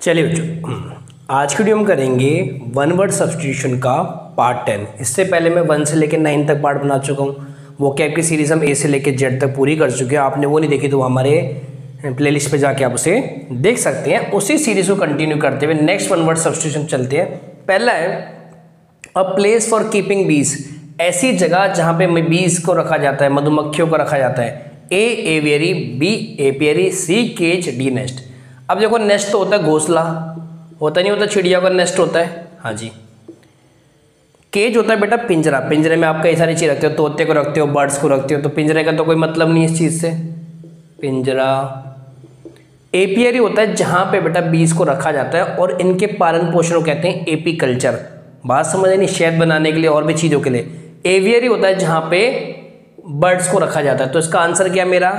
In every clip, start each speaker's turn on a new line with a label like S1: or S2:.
S1: चलिए बच्चों, आज की वीडियो हम करेंगे वन वर्ड सब्स्टिट्यूशन का पार्ट 10। इससे पहले मैं 1 से लेकर 9 तक पार्ट बना चुका हूँ। वो कैब की सीरीज़ हम A से लेकर Z तक पूरी कर चुके हैं। आपने वो नहीं देखी तो हमारे प्लेलिस्ट पे जाके आप उसे देख सकते हैं। उसी सीरीज़ को कंटिन्यू करते हुए नेक्स्ट वन वर्ड सब्स्टिट्यूशन चलते हैं। पहला है अ प्लेस फॉर कीपिंग बीज, ऐसी जगह जहाँ पे बीज को रखा जाता है, मधुमक्खियों को रखा जाता है। A aviary, B apiary, C cage, D nest. अब देखो नेस्ट तो होता है घोंसला, होता नहीं होता, चिड़िया का नेस्ट होता है। हाँ जी। केज होता है बेटा पिंजरा, पिंजरे में आप कई सारी चीज़ रखते हो, तोते को रखते हो, बर्ड्स को रखते हो, तो पिंजरे का तो कोई मतलब नहीं इस चीज़ से, पिंजरा। एपियरी होता है जहाँ पे बेटा बीज को रखा जाता है और इनके पालन पोषण को कहते हैं एपीकल्चर। बात समझ नहीं, शहद बनाने के लिए और भी चीज़ों के लिए। एवियरी होता है जहाँ पे बर्ड्स को रखा जाता है। तो इसका आंसर क्या है, मेरा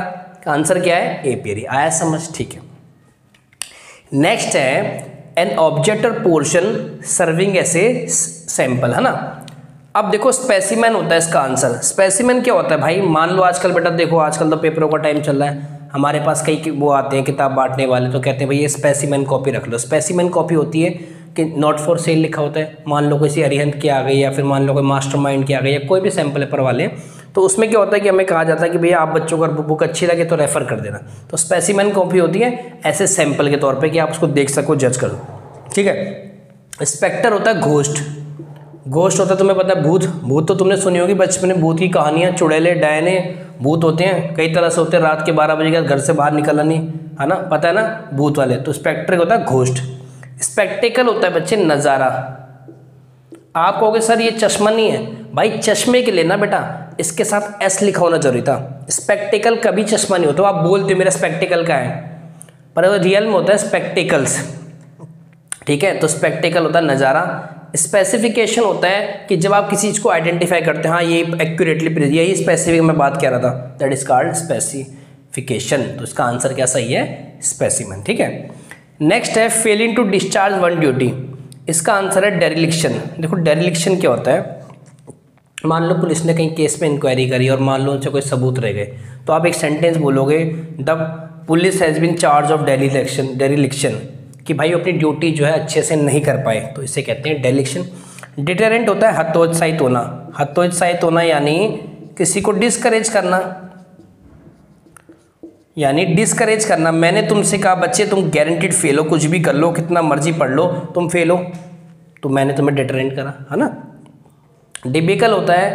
S1: आंसर क्या है, एपियरी। आया समझ, ठीक है। नेक्स्ट है an object or portion serving as a sample, है ना। अब देखो स्पेसिमेन होता है इसका आंसर। स्पेसिमेन क्या होता है भाई, मान लो आजकल बेटा देखो, आजकल तो पेपरों का टाइम चल रहा है, हमारे पास कई वो आते हैं किताब बांटने वाले, तो कहते हैं भाई ये स्पेसिमेन कॉपी रख लो। स्पेसिमेन कॉपी होती है कि नॉट फॉर सेल लिखा होता है। मान लो किसी अरिहंत की आ गई, या फिर मान लो कोई मास्टरमाइंड की आ गई, या कोई भी सैंपल पेपर वाले, तो उसमें क्या होता है कि हमें कहा जाता है कि भैया आप बच्चों को बुक अच्छी लगे तो रेफर कर देना। तो स्पेसिमेन कॉपी होती है ऐसे सैंपल के तौर पे कि आप उसको देख सको, जज करो, ठीक है। स्पेक्टर होता है घोस्ट, घोस्ट होता है तुम्हें पता है भूत, भूत तो तुमने सुनी होगी बचपन में, भूत की कहानियाँ, चुड़ैले डायने भूत होते हैं, कई तरह से होते हैं। रात के 12 बजे के घर से बाहर निकलना नहीं, है ना, पता है ना, भूत वाले। तो स्पेक्टर होता है घोस्ट। स्पेक्टिकल होता है बच्चे नज़ारा। आप कहोगे सर ये चश्मा नहीं है, भाई चश्मे के लिए ना बेटा इसके साथ एस लिखा होना जरूरी था। स्पेक्टिकल कभी चश्मा नहीं होता। आप बोलते हो मेरा स्पेक्टिकल का है, पर रियल में होता है स्पेक्टिकल्स, ठीक है। तो स्पेक्टिकल होता है नज़ारा। स्पेसिफिकेशन होता है कि जब आप किसी चीज़ को आइडेंटिफाई करते हैं, हाँ ये एक्यूरेटली, यही स्पेसिफिक मैं बात कह रहा था, दैट इज कॉल्ड स्पेसिफिकेशन। तो इसका आंसर क्या सही है, स्पेसिमेन, ठीक है। नेक्स्ट है failing to discharge one duty, इसका आंसर है डेरिलिक्शन। देखो डेरिलिक्शन क्या होता है, मान लो पुलिस ने कहीं केस में इंक्वायरी करी और मान लो उनसे कोई सबूत रह गए, तो आप एक सेंटेंस बोलोगे the police has been charge of dereliction, कि भाई अपनी ड्यूटी जो है अच्छे से नहीं कर पाए, तो इसे कहते हैं डेरिलिक्शन। डिटरेंट होता है हतोत्साहित होना, हतोत्साहित होना यानी किसी को डिस्करेज करना, यानी डिस्करेज करना। मैंने तुमसे कहा बच्चे तुम गारंटीड फेल हो, कुछ भी कर लो, कितना मर्जी पढ़ लो, तुम फेल हो, तो मैंने तुम्हें डिटरेंट करा, है ना। डिबिकल होता है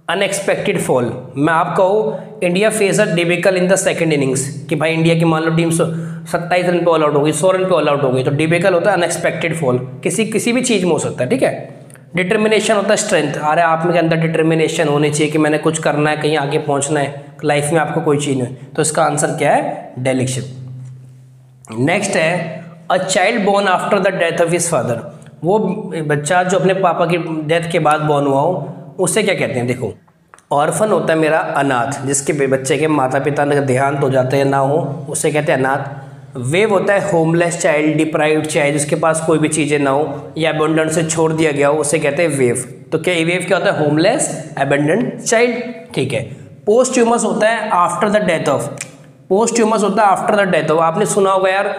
S1: अनएक्सपेक्टेड फॉल। मैं आप कहूँ India face a debacle in the second innings, कि भाई इंडिया की मान लो टीम 27 रन पे ऑल आउट हो गई, 100 रन पे ऑल आउट हो गई, तो डिबिकल होता है अनएक्सपेक्टेड फॉल, किसी भी चीज़ में हो सकता है, ठीक है। डिटर्मिनेशन होता है स्ट्रेंथ, अरे आप में के अंदर डिटर्मिनेशन होनी चाहिए कि मैंने कुछ करना है, कहीं आगे पहुंचना है लाइफ में, आपको कोई चीज़ नहीं, तो इसका आंसर क्या है, डेरिलिक्शन। नेक्स्ट है a child born after the death of his father, वो बच्चा जो अपने पापा की डेथ के बाद बॉर्न हुआ हो उसे क्या कहते हैं। देखो ऑर्फन होता है मेरा अनाथ, जिसके बच्चे के माता पिता का देहांत हो जाता है या ना हो, उसे कहते हैं अनाथ। वेव होता है होमलेस चाइल्ड, डिप्राइव्ड चाइल्ड, जिसके पास कोई भी चीज़ें ना हो या अबंडन से छोड़ दिया गया हो, उसे कहते हैं वेव। तो क्या वेव क्या होता है, होमलेस अबंडन चाइल्ड, ठीक है। पोस्ट्यूमस होता है आफ्टर द डेथ ऑफ, पोस्ट्यूमस होता है आफ्टर द डेथ ऑफ। आपने सुना होगा यार,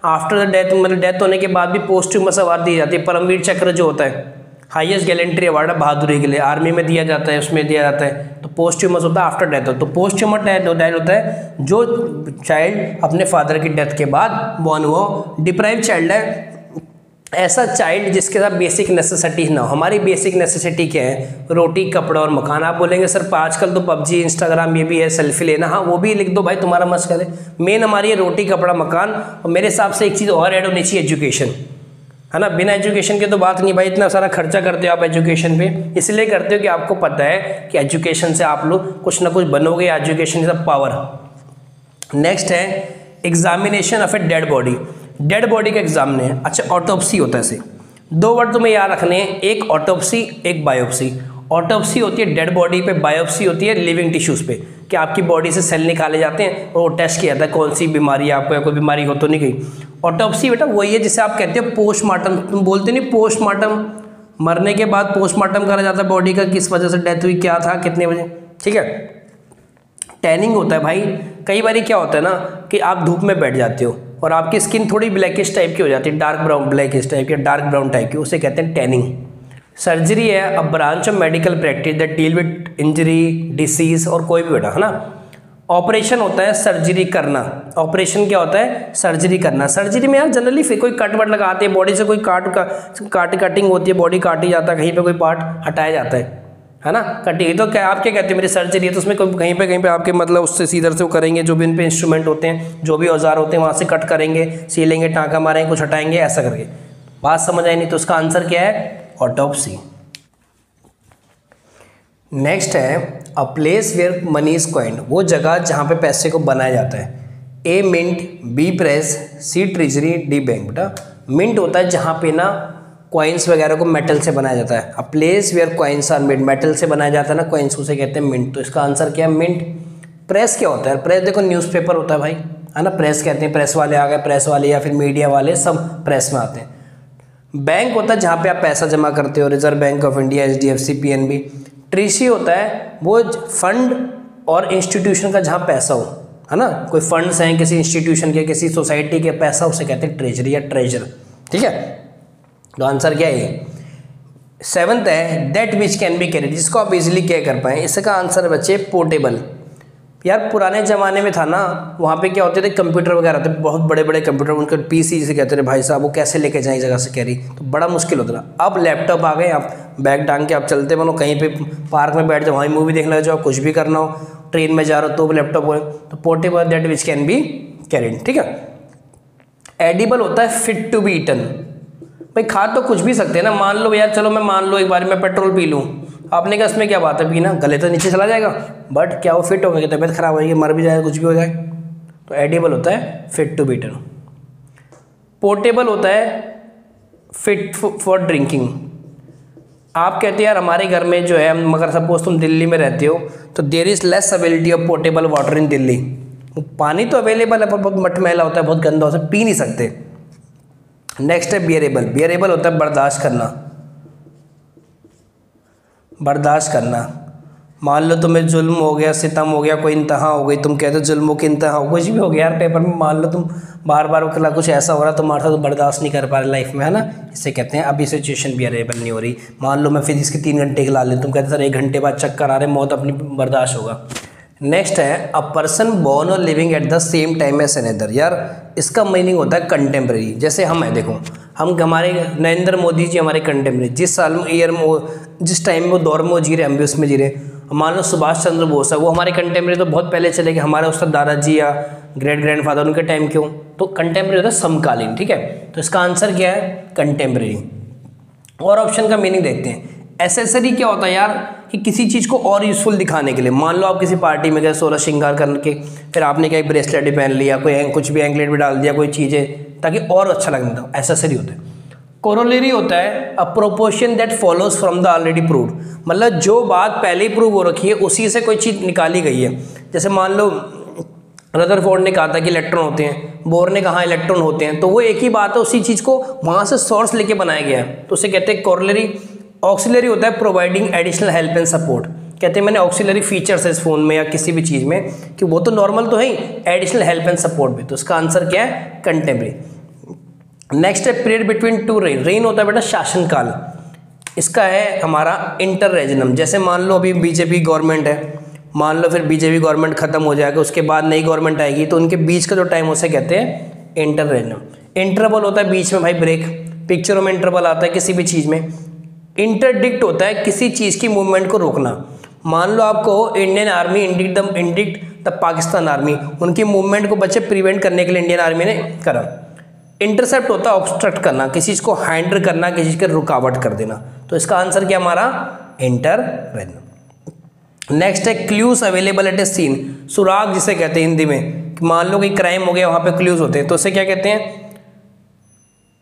S1: आफ्टर द डेथ मतलब डेथ होने के बाद भी पोस्ट्यूमस अवार्ड दी जाती है। परमवीर चक्र जो होता है हाईएस्ट गैलेंट्री अवार्ड है बहादुरी के लिए, आर्मी में दिया जाता है, उसमें दिया जाता है। तो पोस्ट्यूमस होता है आफ्टर डेथ। तो पोस्ट्यूमस डेथ होता है जो चाइल्ड अपने फादर की डेथ के बाद बॉर्न हुआ। डिप्राइव चाइल्ड है ऐसा चाइल्ड जिसके साथ बेसिक नेसेसिटी ना हो। हमारी बेसिक नेसेसिटी क्या है, रोटी कपड़ा और मकान। आप बोलेंगे सर आजकल तो पबजी इंस्टाग्राम ये भी है, सेल्फी लेना, हाँ वो भी लिख दो भाई, तुम्हारा मस्त करे। मेन हमारी है रोटी कपड़ा मकान, और मेरे हिसाब से एक चीज़ और ऐड होनी चाहिए, एजुकेशन, है ना। बिना एजुकेशन के तो बात नहीं भाई, इतना सारा खर्चा करते हो आप एजुकेशन पे, इसलिए करते हो कि आपको पता है कि एजुकेशन से आप लोग कुछ ना कुछ बनोगे, education is a power. Next है examination of a dead body, dead body का एग्जाम ने, अच्छा ऑटोप्सी होता है। इसे 2 वर्ड तुम्हें याद रखने हैं, एक ऑटोप्सी एक बायोप्सी। ऑटोप्सी होती है डेड बॉडी पे, बायोप्सी होती है लिविंग टिश्यूज़ पे, कि आपकी बॉडी से सेल निकाले जाते हैं और वो टेस्ट किया जाता है कौन सी बीमारी है आपको, या कोई बीमारी हो तो नहीं गई। ऑटोप्सी बेटा वही है जिसे आप कहते हो पोस्टमार्टम, तुम बोलते नहीं पोस्टमार्टम, मरने के बाद पोस्टमार्टम करा जाता है बॉडी का, किस वजह से डेथ हुई, क्या था, कितने बजे, ठीक है। टैनिंग होता है भाई, कई बार क्या होता है ना कि आप धूप में बैठ जाते हो, और आपकी स्किन थोड़ी ब्लैकिश टाइप की हो जाती है, डार्क ब्राउन ब्लैकिश टाइप की, डार्क ब्राउन टाइप की, उसे कहते हैं टैनिंग। सर्जरी है a branch of medical practice that deal with injury, disease और कोई भी बेटा, है ना। ऑपरेशन होता है सर्जरी करना। ऑपरेशन क्या होता है? सर्जरी करना। सर्जरी में यार जनरली फिर कोई कट वट लगाते हैं, बॉडी से कोई कटिंग होती है, बॉडी काटी जाता है, कहीं पे कोई पार्ट हटाया जाता है ना, कटिंग। तो क्या आप क्या कहते हैं मेरी सर्जरी है, तो उसमें कहीं पे आपके मतलब उससे सीधर से वो करेंगे, जो भी उन पे इंस्ट्रूमेंट होते हैं, जो भी औजार होते हैं, वहाँ से कट करेंगे, सीलेंगे, टाँका मारेंगे, कुछ हटाएंगे, ऐसा करके। बात समझ आई नहीं? तो उसका आंसर क्या है? ऑटोप्सी। नेक्स्ट है a place where money is coined, वो जगह जहाँ पे पैसे को बनाया जाता है। A mint, B press, C treasury, D bank. बेटा मिंट होता है जहाँ पे ना कॉइन्स वगैरह को मेटल से बनाया जाता है। A place where coins are made, metal से बनाया जाता है ना कॉइन्स, उसे कहते हैं मिंट। तो इसका आंसर क्या है? मिंट। प्रेस क्या होता है? प्रेस देखो न्यूज़पेपर होता है भाई, है ना, प्रेस कहते हैं, प्रेस वाले आ गए, प्रेस वाले या फिर मीडिया वाले सब प्रेस में आते हैं। बैंक होता है जहाँ पे आप पैसा जमा करते हो, reserve bank of India, HDFC, PNB। Treasury होता है वो फंड और इंस्टीट्यूशन का जहाँ पैसा हो, है ना, कोई फंड्स हैं किसी इंस्टीट्यूशन के, किसी सोसाइटी के, पैसा उसे कहते हैं ट्रेजरी या ट्रेजर। ठीक है, तो आंसर क्या है? 7th है that which can be carried, जिसको आप इजीली क्या कर पाएँ। इसका आंसर है बच्चे पोर्टेबल। यार पुराने ज़माने में था ना, वहाँ पे क्या होते थे, कंप्यूटर वगैरह थे, बहुत बड़े बड़े कंप्यूटर, उनके PC जिसे कहते थे भाई साहब, वो कैसे लेके जाएं जगह से कैरी, तो बड़ा मुश्किल होता था। अब लैपटॉप आ गए, आप बैग टांग के आप चलते बनो, कहीं पे पार्क में बैठ जाओ, वहीं मूवी देखने लग जाओ, कुछ भी करना हो, ट्रेन में जा रहे हो तो लैपटॉप हो, तो portable that which can be carried. ठीक है। एडिबल होता है फिट टू बी ईटन, भाई खा तो कुछ भी सकते हैं ना। मान लो यार, चलो मैं मान लो एक बार मैं पेट्रोल पी लूँ, आपने कहा इसमें क्या बात है पीना, गले तो नीचे चला जाएगा, बट क्या वो फिट होगा, तबीयत खराब हो जाएगी, मर भी जाएगा, कुछ भी हो जाए। तो एडिबल होता है fit to be eaten. Portable होता है फिट फॉर ड्रिंकिंग। आप कहते हैं यार हमारे घर में जो है, मगर सपोज तुम दिल्ली में रहते हो, तो there is less availability of portable water in Delhi. पानी तो अवेलेबल है पर बहुत मटमैला होता है, बहुत गंदा होता है, पी नहीं सकते। नेक्स्ट है बियरेबल। बियरेबल होता है बर्दाश्त करना, बर्दाश्त करना। मान लो तुम्हें जुल्म हो गया, सितम हो गया, कोई इंतहा हो गई, तुम कहते हो जुल्मों की इंतहा हो, कुछ भी हो गया यार पेपर में, मान लो तुम बार बार कुछ ऐसा हो रहा तुम्हारे साथ, तो बर्दाश्त नहीं कर पा रहे लाइफ में, है ना, इसे कहते हैं अभी सिचुएशन बियरेबल नहीं हो रही। मान लो मैं फिजिक्स के 3 घंटे खिला लें, तुम कहते सर 1 घंटे बाद चक्कर आ रहे, मौत अपनी बर्दाश्त होगा। नेक्स्ट है a person born or living at the same time as another. यार इसका मीनिंग होता है कंटेम्प्रेरी। जैसे हम है, देखो हम, हमारे नरेंद्र मोदी जी हमारे कंटेम्प्रेरी, जिस साल में ईयर में जिस टाइम में वो दौर में वो जी रहे, हम भी उसमें जी रहे। मान लो सुभाष चंद्र बोस है, वो हमारे कंटेम्प्रेरी तो बहुत पहले चले गए, हमारे उसका दादाजी या ग्रेट ग्रैंडफादर उनके टाइम क्यों, तो कंटेम्प्रेरी होता है समकालीन। ठीक है, तो इसका आंसर क्या है? कंटेम्प्रेरी। और ऑप्शन का मीनिंग देखते हैं। एसेसरी क्या होता है यार, कि किसी चीज़ को और यूज़फुल दिखाने के लिए। मान लो आप किसी पार्टी में गए, 16 श्रृंगार करके, फिर आपने क्या ब्रेसलेट भी पहन लिया, कोई कुछ भी एंकलेट भी डाल दिया, कोई चीज़ें, ताकि और अच्छा लगने दो, एसेसरी होता है। कोरोलरी होता है a proportion that follows from the already proved, मतलब जो बात पहले ही प्रूव हो रखी है उसी से कोई चीज़ निकाली गई है। जैसे मान लो रदरफोर्ड ने कहा था कि इलेक्ट्रॉन होते हैं, बोर ने कहा इलेक्ट्रॉन होते हैं, तो वो एक ही बात है, उसी चीज़ को वहाँ से सोर्स लेके बनाया गया है, तो उसे कहते हैं कोरोलरी। ऑक्सिलरी होता है providing additional help and support, कहते हैं मैंने ऑक्सिलरी फीचर्स है इस फोन में या किसी भी चीज़ में, कि वो तो नॉर्मल तो है ही, एडिशनल हेल्प एंड सपोर्ट भी। तो इसका आंसर क्या है? कंटेम्प्रेरी। नेक्स्ट है period between two rain. Rain होता है बेटा शासनकाल, इसका है हमारा इंटर रेजिनम। जैसे मान लो अभी बीजेपी गवर्नमेंट है, मान लो फिर बीजेपी गवर्नमेंट खत्म हो जाएगा, उसके बाद नई गवर्नमेंट आएगी, तो उनके बीच का जो टाइम उसे कहते हैं इंटर रेजिनम। इंटरवल होता है बीच में भाई ब्रेक, पिक्चरों में इंटरवल आता है किसी भी चीज़ में। इंटरडिक्ट होता है किसी चीज़ की मूवमेंट को रोकना। मान लो आपको Indian army indict the Pakistan army, उनकी मूवमेंट को बच्चे प्रिवेंट करने के लिए इंडियन आर्मी ने करा। इंटरसेप्ट होता है ऑब्स्ट्रक्ट करना, किसी चीज़ को हैंडल करना, किसी चीज़ की रुकावट कर देना। तो इसका आंसर क्या हमारा? Interregnum. नेक्स्ट है clues available at a scene, सुराग जिसे कहते हैं हिंदी में। मान लो कोई क्राइम हो गया, वहाँ पे क्लूज होते हैं, तो उसे क्या कहते हैं?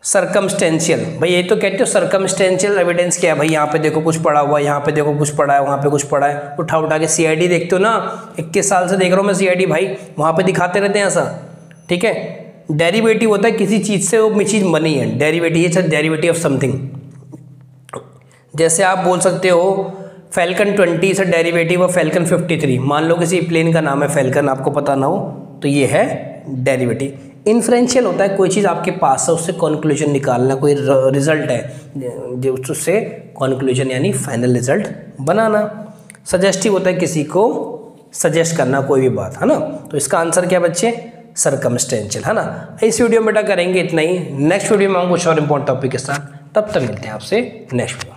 S1: सर्कमस्टेंशियल। भाई ये तो कहते हो सर्कमस्टेंशियल एविडेंस क्या है, भाई यहाँ पे देखो कुछ पड़ा हुआ है, यहाँ पे देखो कुछ पड़ा है, वहाँ पे कुछ पड़ा है, उठा उठा के CID देखते हो ना, 21 साल से देख रहा हूँ मैं CID, भाई वहाँ पे दिखाते रहते हैं ऐसा। ठीक है। डेरिवेटिव होता है किसी चीज़ से वो चीज़ बनी है, डेरिवेटिव, ये डेरिवेटिव ऑफ समथिंग। जैसे आप बोल सकते हो फैल्कन 20 से डेरिवेटिव ऑफ फैल्कन 53। मान लो किसी प्लेन का नाम है फैल्कन, आपको पता ना हो, तो ये है डेरिवेटिव। इन्फ्रेंशियल होता है कोई चीज़ आपके पास है उससे कंक्लूजन निकालना, कोई रिजल्ट है जो उससे कंक्लूजन यानी फाइनल रिजल्ट बनाना। सजेस्टिव होता है किसी को सजेस्ट करना कोई भी बात, है ना। तो इसका आंसर क्या बच्चे, सर्कमस्टेंशियल, है ना। इस वीडियो में बेटा करेंगे इतना ही। नेक्स्ट वीडियो में हम कुछ और इंपॉर्टेंट टॉपिक के साथ, तब तक मिलते हैं आपसे नेक्स्ट वीडियो।